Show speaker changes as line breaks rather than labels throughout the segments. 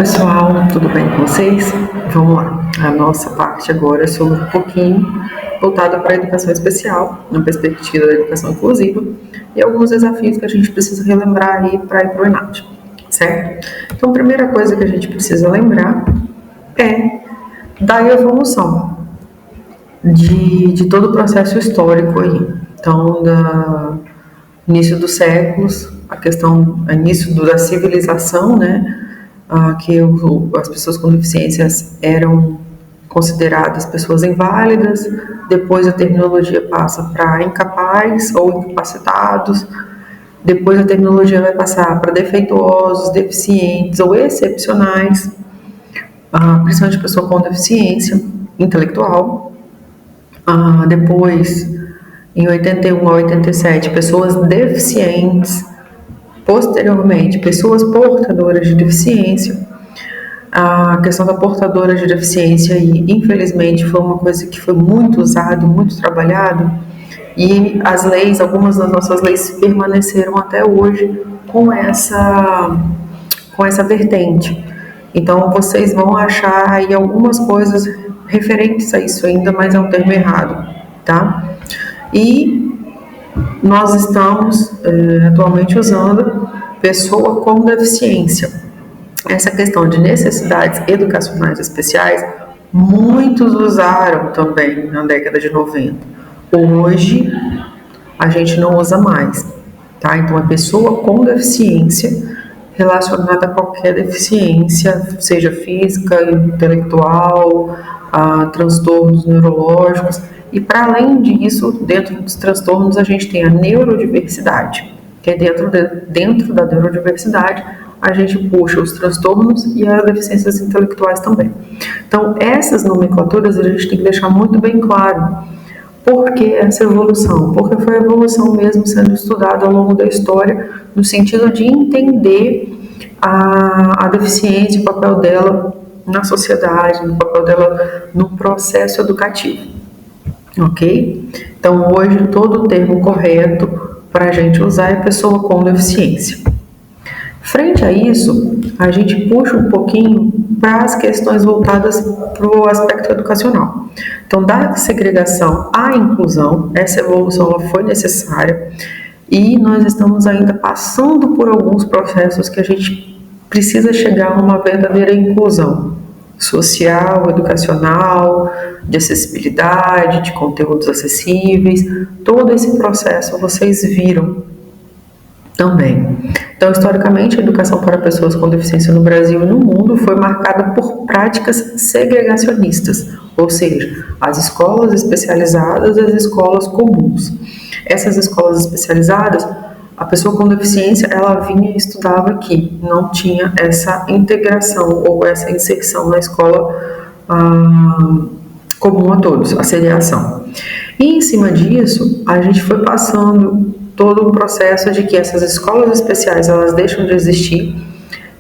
pessoal, tudo bem com vocês? Vamos lá, a nossa parte agora é sobre um pouquinho voltada para a educação especial, na perspectiva da educação inclusiva e alguns desafios que a gente precisa relembrar aí para ir para o ENAD, certo? Então, a primeira coisa que a gente precisa lembrar é da evolução de todo o processo histórico aí. Então, início dos séculos, a questão, início da civilização, né? Que as pessoas com deficiências eram consideradas pessoas inválidas, depois a terminologia passa para incapaz ou incapacitados, depois a terminologia vai passar para defeituosos, deficientes ou excepcionais, principalmente pessoa com deficiência intelectual. Depois, em 81 a 87, pessoas deficientes. Posteriormente, pessoas portadoras de deficiência. A questão da portadora de deficiência, e infelizmente, foi uma coisa que foi muito usada, muito trabalhado, e as leis, algumas das nossas leis permaneceram até hoje com essa vertente. Então, vocês vão achar aí algumas coisas referentes a isso ainda, mas é um termo errado, tá? E nós estamos atualmente usando pessoa com deficiência. Essa questão de necessidades educacionais especiais, muitos usaram também na década de 90. Hoje, a gente não usa mais, tá? Então, a pessoa com deficiência relacionada a qualquer deficiência, seja física, intelectual, transtornos neurológicos. E para além disso, dentro dos transtornos, a gente tem a neurodiversidade, que é dentro da neurodiversidade, a gente puxa os transtornos e as deficiências intelectuais também. Então, essas nomenclaturas a gente tem que deixar muito bem claro. Por que essa evolução? Porque foi a evolução mesmo sendo estudada ao longo da história, no sentido de entender a deficiência, o papel dela na sociedade, o papel dela no processo educativo. Ok? Então, hoje, todo o termo correto para a gente usar é pessoa com deficiência. Frente a isso, a gente puxa um pouquinho para as questões voltadas para o aspecto educacional. Então, da segregação à inclusão, essa evolução ela foi necessária e nós estamos ainda passando por alguns processos que a gente precisa chegar a uma verdadeira inclusão social, educacional, de acessibilidade, de conteúdos acessíveis. Todo esse processo vocês viram também. Então, historicamente, a educação para pessoas com deficiência no Brasil e no mundo foi marcada por práticas segregacionistas, ou seja, as escolas especializadas e as escolas comuns. Essas escolas especializadas, a pessoa com deficiência, ela vinha e estudava aqui, não tinha essa integração ou essa inserção na escola comum a todos, a seriação. E em cima disso, a gente foi passando todo um processo de que essas escolas especiais, elas deixam de existir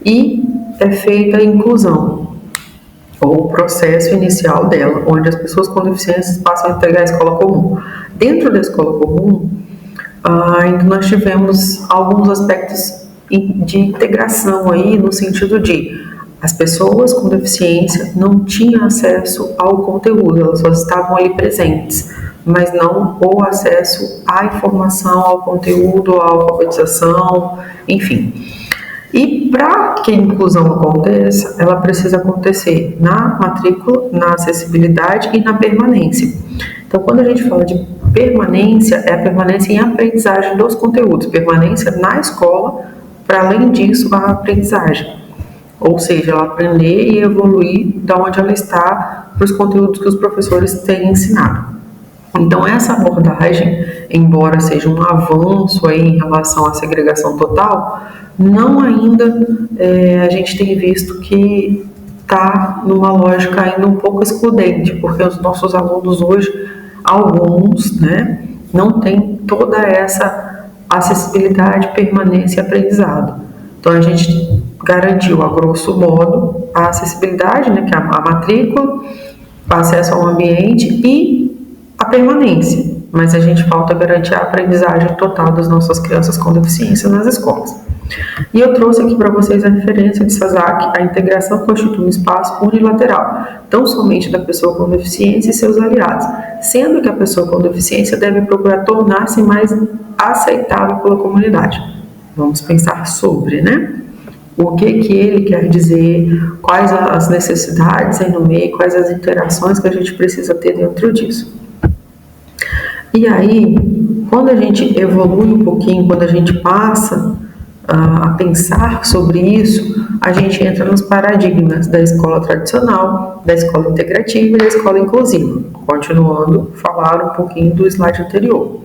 e é feita a inclusão, ou o processo inicial dela, onde as pessoas com deficiências passam a integrar a escola comum. Dentro da escola comum, ainda nós tivemos alguns aspectos de integração aí, no sentido de as pessoas com deficiência não tinham acesso ao conteúdo, elas só estavam ali presentes, mas não o acesso à informação, ao conteúdo, à alfabetização, enfim. E para que a inclusão aconteça, ela precisa acontecer na matrícula, na acessibilidade e na permanência. Então, quando a gente fala de permanência, é a permanência em aprendizagem dos conteúdos, permanência na escola, para além disso, a aprendizagem. Ou seja, ela aprender e evoluir da onde ela está para os conteúdos que os professores têm ensinado. Então, essa abordagem, embora seja um avanço aí em relação à segregação total, não ainda a gente tem visto que está numa lógica ainda um pouco excludente, porque os nossos alunos hoje, alguns, né, não têm toda essa acessibilidade, permanência e aprendizado. Então, a gente garantiu, a grosso modo, a acessibilidade, né, que é a matrícula, acesso ao ambiente e a permanência, mas a gente falta garantir a aprendizagem total das nossas crianças com deficiência nas escolas. E eu trouxe aqui para vocês a referência de Sasaki: a integração constitui um espaço unilateral, tão somente da pessoa com deficiência e seus aliados, sendo que a pessoa com deficiência deve procurar tornar-se mais aceitável pela comunidade. Vamos pensar sobre, né? O que ele quer dizer, quais as necessidades aí no meio, quais as interações que a gente precisa ter dentro disso. E aí, quando a gente evolui um pouquinho, quando a gente passa a pensar sobre isso, a gente entra nos paradigmas da escola tradicional, da escola integrativa e da escola inclusiva. Continuando a falar um pouquinho do slide anterior.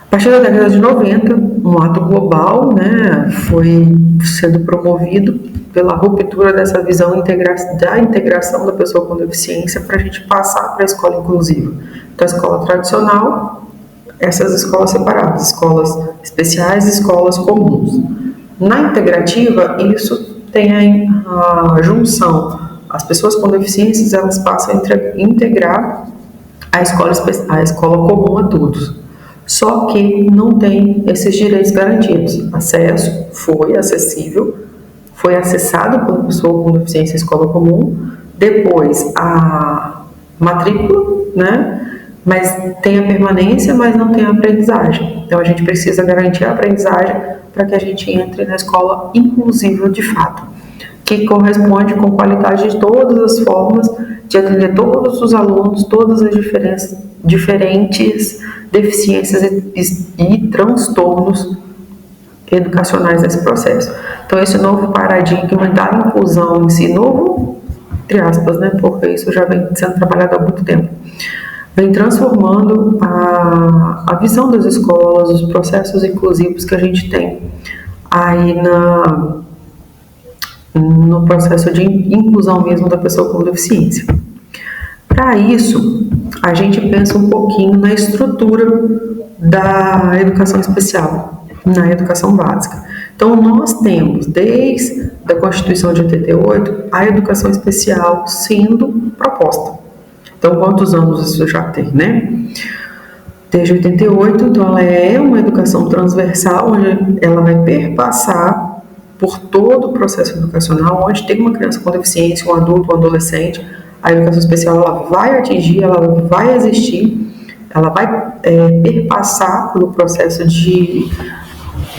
A partir da década de 90, um ato global, né, foi sendo promovido pela ruptura dessa visão da integração da pessoa com deficiência para a gente passar para a escola inclusiva. Então, a escola tradicional, essas escolas separadas, escolas especiais e escolas comuns. Na integrativa, isso tem a junção. As pessoas com deficiências, elas passam a integrar a escola comum a todos. Só que não tem esses direitos garantidos. Acesso foi acessível, foi acessado pela pessoa com deficiência à escola comum, depois a matrícula, né? Mas tem a permanência, mas não tem a aprendizagem. Então a gente precisa garantir a aprendizagem para que a gente entre na escola inclusiva de fato, que corresponde com qualidade de todas as formas de atender todos os alunos, todas as diferentes deficiências e transtornos educacionais desse processo. Então, esse novo paradigma da inclusão em si, novo, entre aspas, né, porque isso já vem sendo trabalhado há muito tempo, vem transformando a visão das escolas, os processos inclusivos que a gente tem aí no processo de inclusão mesmo da pessoa com deficiência. Para isso, a gente pensa um pouquinho na estrutura da educação especial, na educação básica. Então, nós temos, desde a Constituição de 88, a educação especial sendo proposta. Então, quantos anos isso já tem, né? Desde 88, então ela é uma educação transversal, onde ela vai perpassar por todo o processo educacional, onde tem uma criança com deficiência, um adulto, um adolescente, a educação especial ela vai atingir, ela vai existir, ela vai perpassar pelo processo de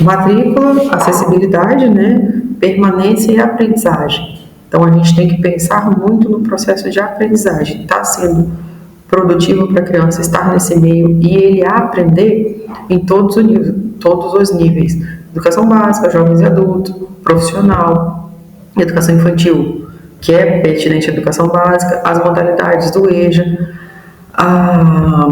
matrícula, acessibilidade, né, permanência e aprendizagem. Então, a gente tem que pensar muito no processo de aprendizagem. Está sendo produtivo para a criança estar nesse meio e ele aprender em todos os níveis. Educação básica, jovens e adultos, profissional, educação infantil, que é pertinente à educação básica, as modalidades do EJA, a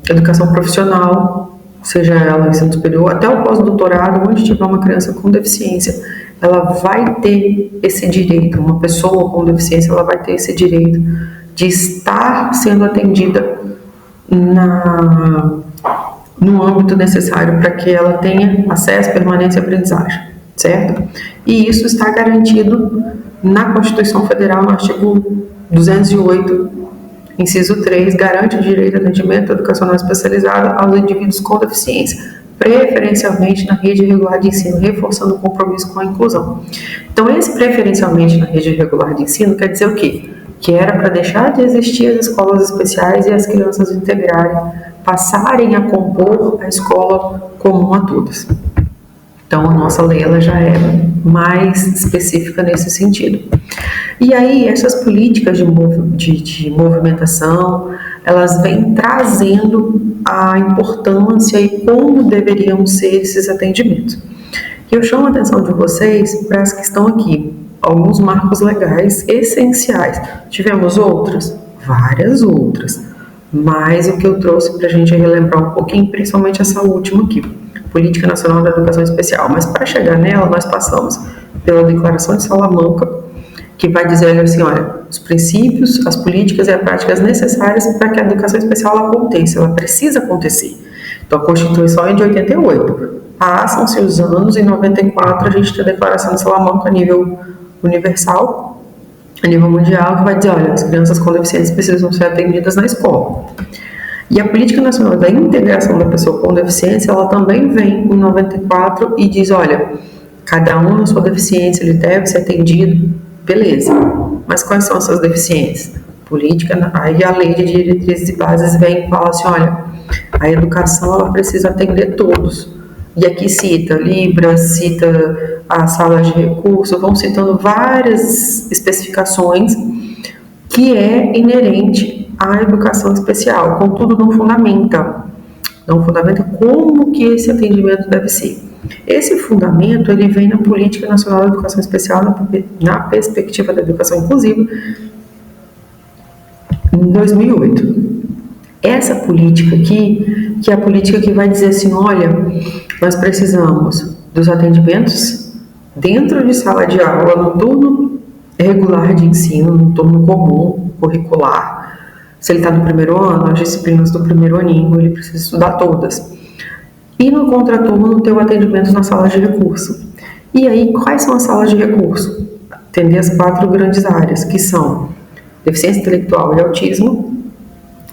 educação profissional, seja ela ensino superior, até o pós-doutorado, onde tiver uma criança com deficiência, ela vai ter esse direito, uma pessoa com deficiência, ela vai ter esse direito de estar sendo atendida no âmbito necessário para que ela tenha acesso, permanência e aprendizagem, certo? E isso está garantido na Constituição Federal, no artigo 208, inciso 3, garante o direito de atendimento educacional especializado aos indivíduos com deficiência, preferencialmente na rede regular de ensino, reforçando o compromisso com a inclusão. Então, esse preferencialmente na rede regular de ensino quer dizer o quê? Que era para deixar de existir as escolas especiais e as crianças integrarem, passarem a compor a escola comum a todas. Então, a nossa lei ela já é mais específica nesse sentido. E aí, essas políticas de movimentação, elas vêm trazendo a importância e como deveriam ser esses atendimentos. E eu chamo a atenção de vocês para as que estão aqui, alguns marcos legais essenciais. Tivemos outras? Várias outras. Mas o que eu trouxe para a gente relembrar um pouquinho, principalmente essa última aqui, Política Nacional da Educação Especial. Mas para chegar nela, nós passamos pela Declaração de Salamanca, que vai dizer assim, olha, os princípios, as políticas e as práticas necessárias para que a educação especial aconteça, ela precisa acontecer. Então, a Constituição é de 88. Passam-se os anos, em 94 a gente tem a Declaração de Salamanca a nível universal, a nível mundial, que vai dizer, olha, as crianças com deficiência precisam ser atendidas na escola. E a Política Nacional da Integração da Pessoa com Deficiência, ela também vem em 94 e diz, olha, cada um na sua deficiência, ele deve ser atendido, beleza. Mas quais são essas deficiências? Política, aí a lei de diretrizes e bases vem e fala assim, olha, a educação ela precisa atender todos. E aqui cita Libras, cita as salas de recurso, vão citando várias especificações que é inerente à educação especial, contudo não fundamenta como que esse atendimento deve ser. Esse fundamento ele vem na Política Nacional de Educação Especial, na perspectiva da educação inclusiva, em 2008. Essa política aqui, que é a política que vai dizer assim, olha, nós precisamos dos atendimentos dentro de sala de aula, no turno regular de ensino, no turno comum, curricular. Se ele está no primeiro ano, as disciplinas do primeiro aninho, ele precisa estudar todas. E no contraturno, ter o atendimento na sala de recurso. E aí, quais são as salas de recurso? Atender as 4 grandes áreas, que são deficiência intelectual e autismo,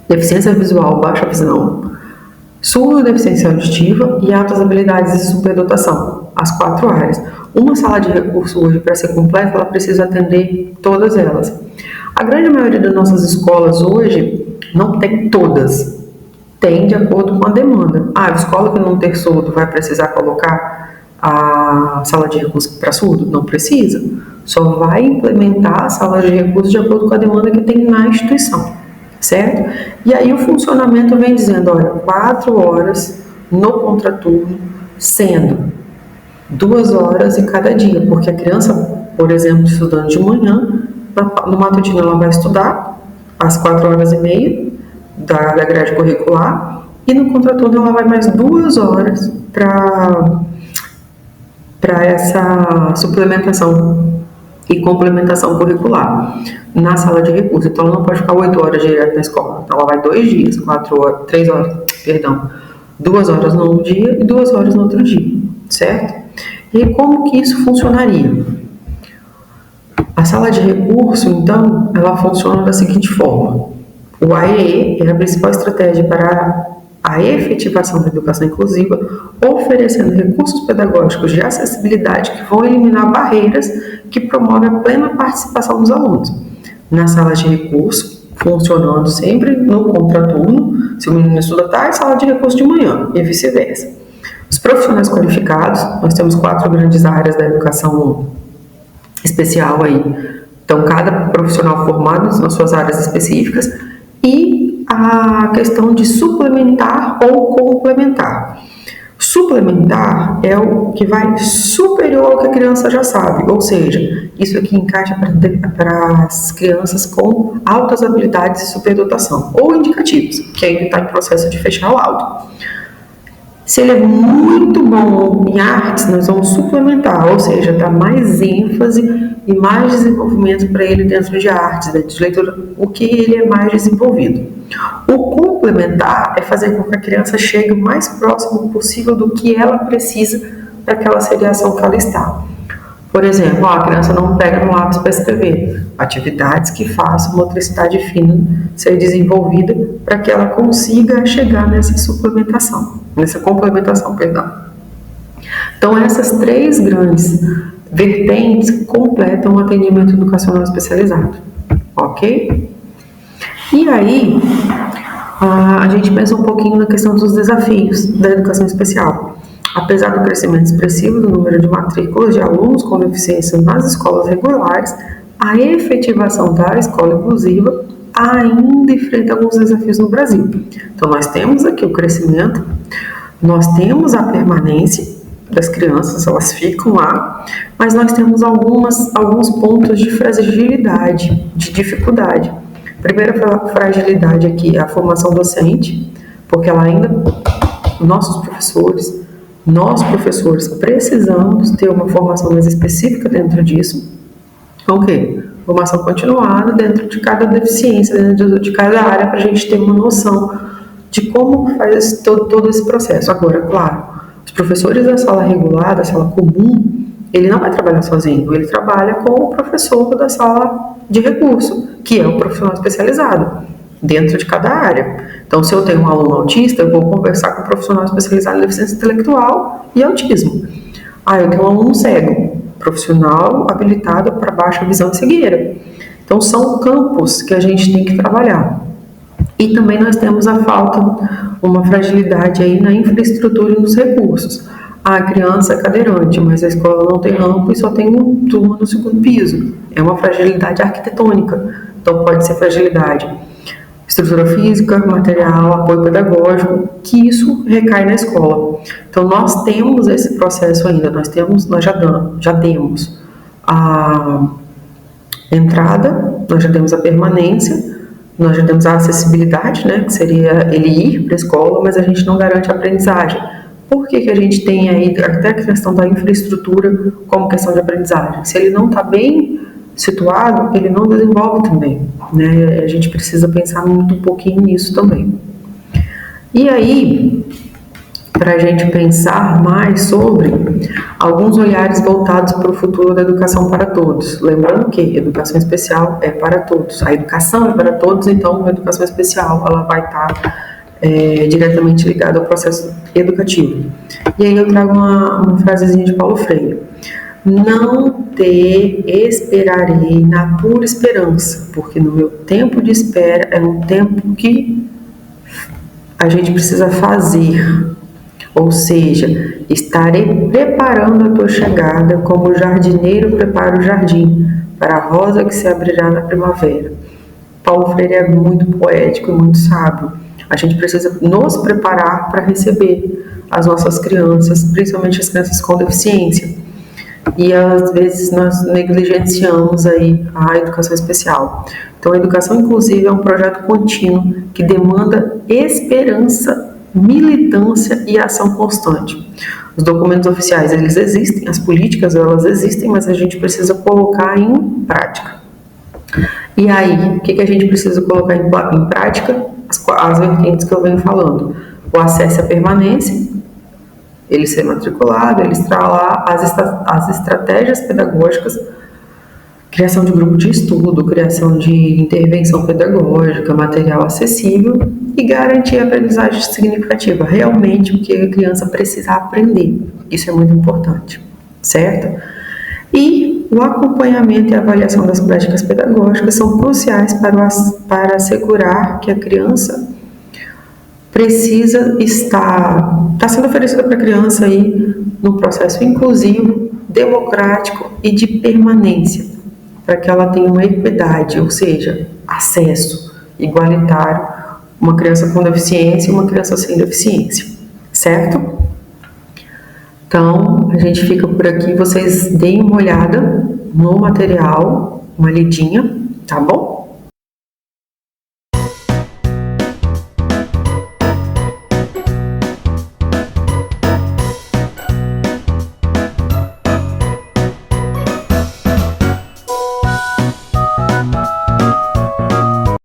deficiência visual, baixa visão, surdo-deficiência auditiva e altas habilidades e superdotação, as 4 áreas. Uma sala de recurso hoje, para ser completa, ela precisa atender todas elas. A grande maioria das nossas escolas hoje não tem todas, tem de acordo com a demanda. A escola que não ter surdo vai precisar colocar a sala de recurso para surdo? Não precisa. Só vai implementar a sala de recurso de acordo com a demanda que tem na instituição, certo? E aí o funcionamento vem dizendo, olha, 4 horas no contraturno, sendo 2 horas em cada dia, porque a criança, por exemplo, estudando de manhã, no matutino ela vai estudar às 4h30 da grade curricular, e no contraturno ela vai mais 2 horas para essa suplementação e complementação curricular na sala de recurso. Então ela não pode ficar 8 horas direto na escola, então ela vai 2 dias, 2 horas num dia e 2 horas no outro dia, certo? E como que isso funcionaria? A sala de recurso, então, ela funciona da seguinte forma. O AEE é a principal estratégia para a efetivação da educação inclusiva, oferecendo recursos pedagógicos de acessibilidade que vão eliminar barreiras que promovem a plena participação dos alunos. Na sala de recurso, funcionando sempre no contraturno, se o menino estuda tarde, sala de recurso de manhã, e vice-versa. Os profissionais qualificados, nós temos 4 grandes áreas da educação especial aí. Então, cada profissional formado nas suas áreas específicas e a questão de suplementar ou complementar. Suplementar é o que vai superior ao que a criança já sabe, ou seja, isso aqui encaixa para as crianças com altas habilidades e superdotação, ou indicativos, que ainda está em processo de fechar o laudo. Se ele é muito bom em artes, nós vamos suplementar, ou seja, dar mais ênfase e mais desenvolvimento para ele dentro de artes, dentro de leitura, o que ele é mais desenvolvido. O complementar é fazer com que a criança chegue o mais próximo possível do que ela precisa para aquela seriação que ela está. Por exemplo, a criança não pega no lápis para escrever. Atividades que façam motricidade fina ser desenvolvida para que ela consiga chegar nessa complementação, perdão. Então, essas 3 grandes vertentes completam o atendimento educacional especializado, ok? E aí, a gente pensa um pouquinho na questão dos desafios da educação especial. Apesar do crescimento expressivo do número de matrículas de alunos com deficiência nas escolas regulares, a efetivação da escola inclusiva ainda enfrenta alguns desafios no Brasil. Então, nós temos aqui o crescimento, nós temos a permanência das crianças, elas ficam lá, mas nós temos alguns pontos de fragilidade, de dificuldade. A primeira fragilidade aqui é a formação docente, porque ela ainda, nós professores precisamos ter uma formação mais específica dentro disso. Ok, formação continuada dentro de cada deficiência, dentro de cada área, para a gente ter uma noção de como faz todo esse processo. Agora, claro, os professores da sala regular, da sala comum, ele não vai trabalhar sozinho, ele trabalha com o professor da sala de recurso, que é o profissional especializado, dentro de cada área. Então, se eu tenho um aluno autista, eu vou conversar com um profissional especializado em deficiência intelectual e autismo. Eu tenho um aluno cego, profissional habilitado para baixa visão e cegueira. Então, são campos que a gente tem que trabalhar. E também nós temos a falta, uma fragilidade aí na infraestrutura e nos recursos. A criança é cadeirante, mas a escola não tem rampa e só tem uma turma no segundo piso. É uma fragilidade arquitetônica, então pode ser fragilidade. Estrutura física, material, apoio pedagógico, que isso recai na escola. Então nós temos esse processo ainda, nós já temos a entrada, nós já temos a permanência, nós já temos a acessibilidade, né, que seria ele ir para a escola, mas a gente não garante a aprendizagem. Por que a gente tem aí até a questão da infraestrutura como questão de aprendizagem? Se ele não está bem situado, ele não desenvolve também, né? A gente precisa pensar muito um pouquinho nisso também. E aí, para a gente pensar mais sobre alguns olhares voltados para o futuro da educação para todos. Lembrando que educação especial é para todos. A educação é para todos, então a educação especial ela vai estar diretamente ligada ao processo educativo. E aí eu trago uma frasezinha de Paulo Freire. Não te esperarei na pura esperança, porque no meu tempo de espera é um tempo que a gente precisa fazer. Ou seja, estarei preparando a tua chegada como o jardineiro prepara o jardim para a rosa que se abrirá na primavera. Paulo Freire é muito poético e muito sábio. A gente precisa nos preparar para receber as nossas crianças, principalmente as crianças com deficiência. E às vezes nós negligenciamos aí a educação especial. Então a educação inclusiva é um projeto contínuo que demanda esperança, militância e ação constante. Os documentos oficiais, eles existem, as políticas, elas existem, mas a gente precisa colocar em prática. E aí, o que a gente precisa colocar em prática? As vertentes que eu venho falando. O acesso à permanência, ele ser matriculado, ele estar lá, as estratégias pedagógicas, criação de grupo de estudo, criação de intervenção pedagógica, material acessível e garantir a aprendizagem significativa, realmente o que a criança precisa aprender. Isso é muito importante, certo? E o acompanhamento e avaliação das práticas pedagógicas são cruciais para assegurar que a criança precisa está sendo oferecida para a criança aí num processo inclusivo, democrático e de permanência, para que ela tenha uma equidade, ou seja, acesso igualitário, uma criança com deficiência e uma criança sem deficiência, certo? Então, a gente fica por aqui, vocês deem uma olhada no material, uma lidinha, tá bom?